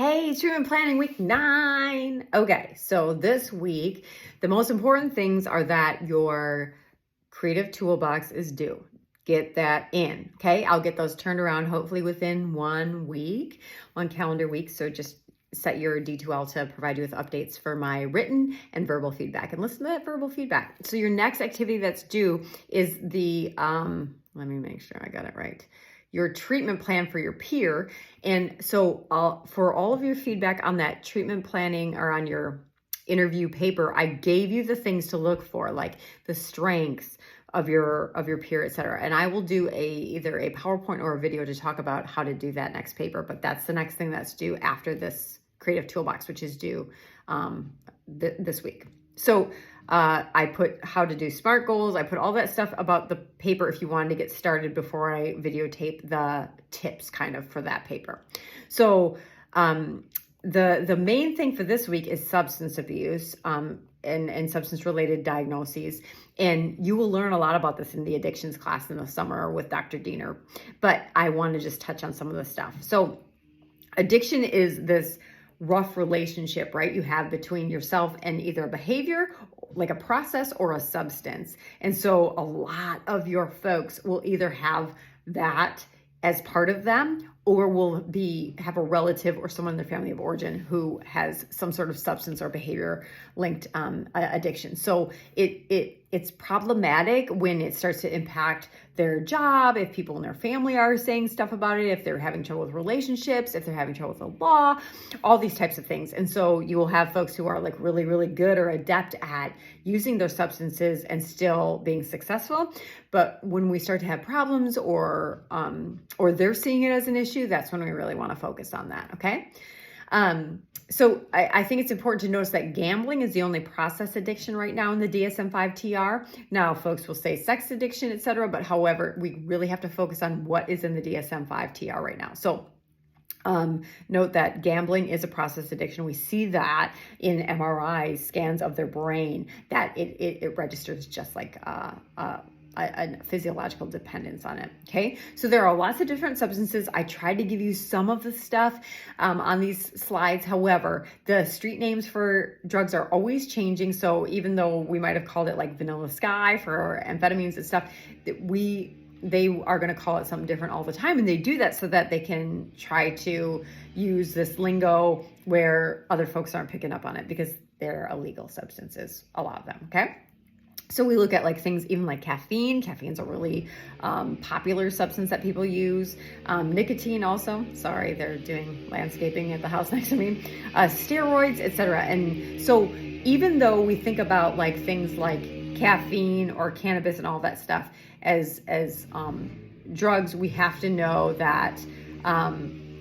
Hey, treatment planning week 9. Okay, so this week, the most important things are that your creative toolbox is due. Get that in, okay? I'll get those turned around hopefully within 1 week, 1 calendar week. So just set your D2L to provide you with updates for my written and verbal feedback, and listen to that verbal feedback. So your next activity that's due is the, let me make sure I got it right, your treatment plan for your peer. And so for all of your feedback on that treatment planning or on your interview paper, I gave you the things to look for, like the strengths of your peer, et cetera. And I will do either a PowerPoint or a video to talk about how to do that next paper. But that's the next thing that's due after this creative toolbox, which is due this week. So I put how to do SMART goals. I put all that stuff about the paper if you wanted to get started before I videotape the tips kind of for that paper. So the main thing for this week is substance abuse and substance related diagnoses. And you will learn a lot about this in the addictions class in the summer with Dr. Diener. But I want to just touch on some of the stuff. So addiction is this rough relationship, right? You have between yourself and either a behavior, like a process, or a substance. And so a lot of your folks will either have that as part of them, or will have a relative or someone in their family of origin who has some sort of substance or behavior linked addiction. So it's problematic when it starts to impact their job, if people in their family are saying stuff about it, if they're having trouble with relationships, if they're having trouble with the law, all these types of things. And so you will have folks who are like really, really good or adept at using those substances and still being successful. But when we start to have problems or they're seeing it as an issue, that's when we really want to focus on that, okay? So I think it's important to notice that gambling is the only process addiction right now in the DSM-5 TR. Now, folks will say sex addiction, et cetera, but however, we really have to focus on what is in the DSM-5 TR right now. So note that gambling is a process addiction. We see that in MRI scans of their brain, that it registers just like a physiological dependence on it. Okay, so there are lots of different substances. I tried to give you some of the stuff on these slides. However, the street names for drugs are always changing. So even though we might have called it like Vanilla Sky for amphetamines and stuff, they are going to call it something different all the time. And they do that so that they can try to use this lingo where other folks aren't picking up on it, because they're illegal substances, a lot of them. Okay. So we look at like things, even like caffeine. Caffeine's a really popular substance that people use. Nicotine also. Sorry, they're doing landscaping at the house next to me. Steroids, etc. And so even though we think about like things like caffeine or cannabis and all that stuff as drugs, we have to know that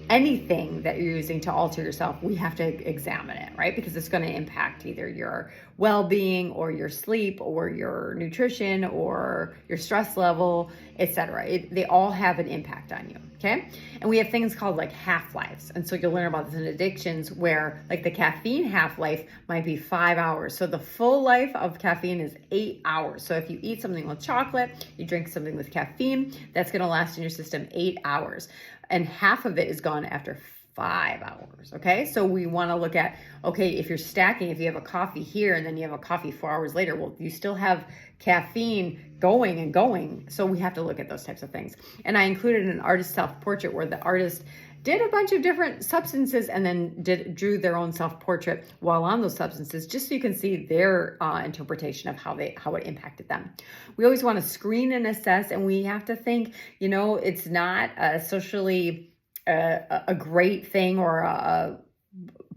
anything that you're using to alter yourself, we have to examine it, right? Because it's going to impact either your well-being or your sleep or your nutrition or your stress level, etc. They all have an impact on you, okay? And we have things called like half-lives. And so you'll learn about this in addictions, where like the caffeine half-life might be 5 hours. So the full life of caffeine is 8 hours. So if you eat something with chocolate, you drink something with caffeine, that's going to last in your system 8 hours. And half of it is gone after 5 hours, okay? So we want to look at, okay, if you're stacking, if you have a coffee here and then you have a coffee 4 hours later, well, you still have caffeine going and going. So we have to look at those types of things. And I included an artist self-portrait where the artist did a bunch of different substances and then drew their own self-portrait while on those substances, just so you can see their interpretation of how it impacted them. We always want to screen and assess, and we have to think, it's not a socially a great thing or a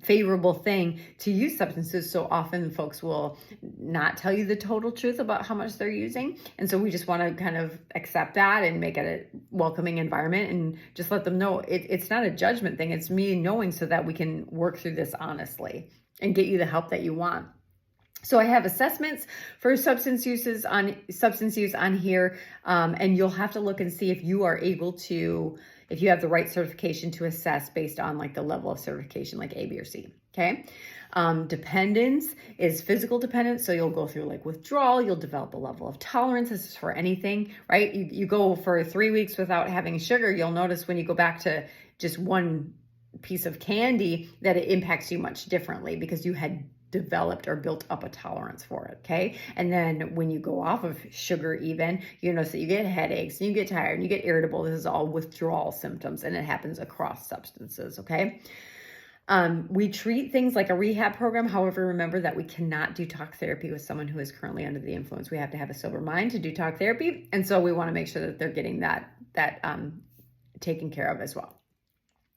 favorable thing to use substances. So often folks will not tell you the total truth about how much they're using. And so we just want to kind of accept that and make it a welcoming environment and just let them know it's not a judgment thing. It's me knowing so that we can work through this honestly and get you the help that you want. So I have assessments for substance use on here, and you'll have to look and see if you are able to, if you have the right certification to assess based on like the level of certification, like A, B, or C. Okay. Dependence is physical dependence. So you'll go through like withdrawal, you'll develop a level of tolerance. This is for anything, right? You go for 3 weeks without having sugar. You'll notice when you go back to just one piece of candy that it impacts you much differently because you had developed or built up a tolerance for it, okay? And then when you go off of sugar even, you notice that you get headaches and you get tired and you get irritable. This is all withdrawal symptoms, and it happens across substances, okay? We treat things like a rehab program. However, remember that we cannot do talk therapy with someone who is currently under the influence. We have to have a sober mind to do talk therapy. And so we want to make sure that they're getting that taken care of as well.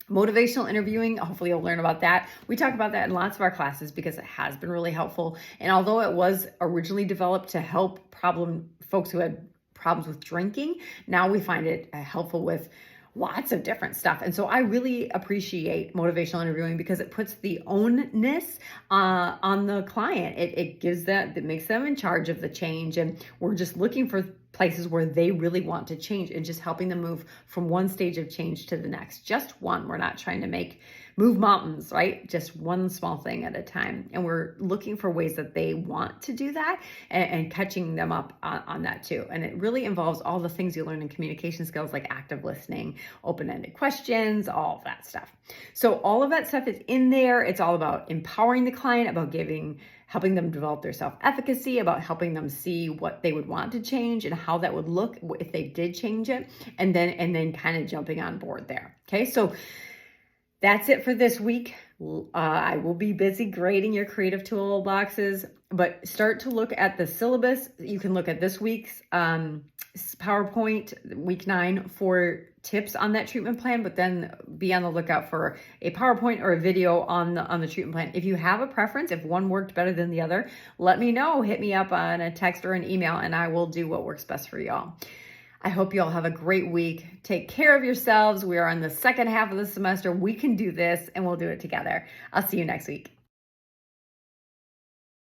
Motivational interviewing, hopefully you'll learn about that. We talk about that in lots of our classes because it has been really helpful. And although it was originally developed to help folks who had problems with drinking, now we find it helpful with lots of different stuff. And so I really appreciate motivational interviewing because it puts the onus on the client. It makes them in charge of the change. And we're just looking for places where they really want to change and just helping them move from one stage of change to the next. Just one. We're not trying to move mountains, right? Just one small thing at a time. And we're looking for ways that they want to do that and catching them up on that too. And it really involves all the things you learn in communication skills like active listening, open-ended questions, all of that stuff. So all of that stuff is in there. It's all about empowering the client, about helping them develop their self-efficacy, about helping them see what they would want to change and how that would look if they did change it, and then kind of jumping on board there. Okay, so that's it for this week. I will be busy grading your creative toolboxes, but start to look at the syllabus. You can look at this week's PowerPoint, week 9, for tips on that treatment plan, but then be on the lookout for a PowerPoint or a video on the treatment plan. If you have a preference, if one worked better than the other, let me know. Hit me up on a text or an email, and I will do what works best for y'all. I hope you all have a great week. Take care of yourselves. We are on the second half of the semester. We can do this, and we'll do it together. I'll see you next week.